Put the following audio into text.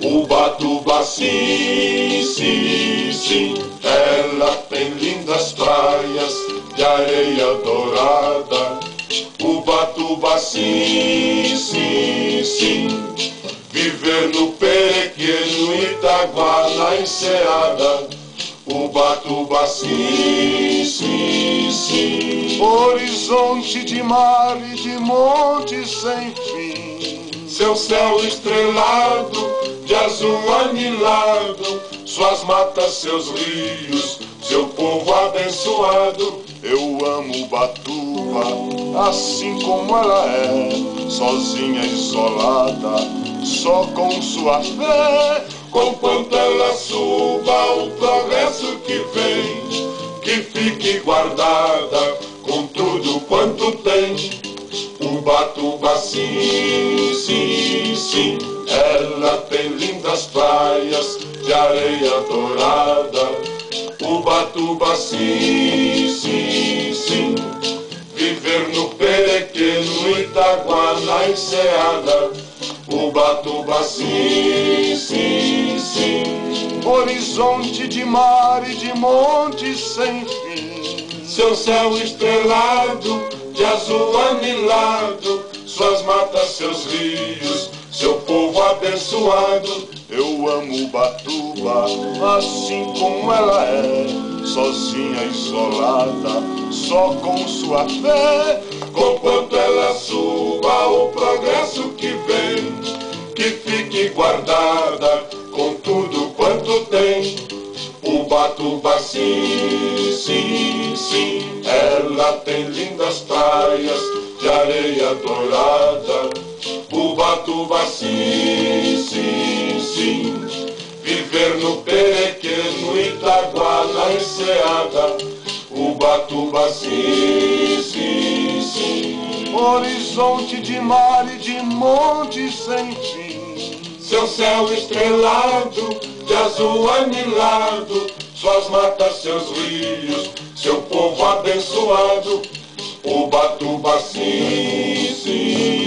Ubatuba, sim, sim, sim, ela tem lindas praias de areia dourada. Ubatuba, sim, sim, sim, viver no pequeno Itaguá, na enseada. Ubatuba, sim, sim, sim, horizonte de mar e de montes sem fim. seu céu estrelado, de azul anilado, suas matas, seus rios, seu povo abençoado. Eu amo Ubatuba, assim como ela é, sozinha, isolada, só com sua fé. Conquanto ela suba o progresso que vem, que fique guardada com tudo quanto tem. Ubatuba, sim, sim, sim, ela tem lindas praias de areia dourada. Ubatuba, sim, sim, sim, viver no pequeno Itaguá, na enseada. Ubatuba, sim, sim, sim, horizonte de mar e de montes sem fim. seu céu estrelado, de azul anilado, suas matas, seus rios, seu povo abençoado. Eu amo Ubatuba, assim como ela é, sozinha, isolada, só com sua fé. Conquanto ela suba o progresso que vem, que fique guardada com tudo quanto tem. Ubatuba, sim, sim, sim, ela tem lindas praias de areia dourada. Ubatuba, sim, sim, sim, viver no pequeno Itaguá, na enseada. Ubatuba, sim, sim, sim, Horizonte de mar e de montes sem fim. seu céu estrelado, de azul anilado, suas matas, seus rios, seu povo abençoado. Ubatuba, sim, sim.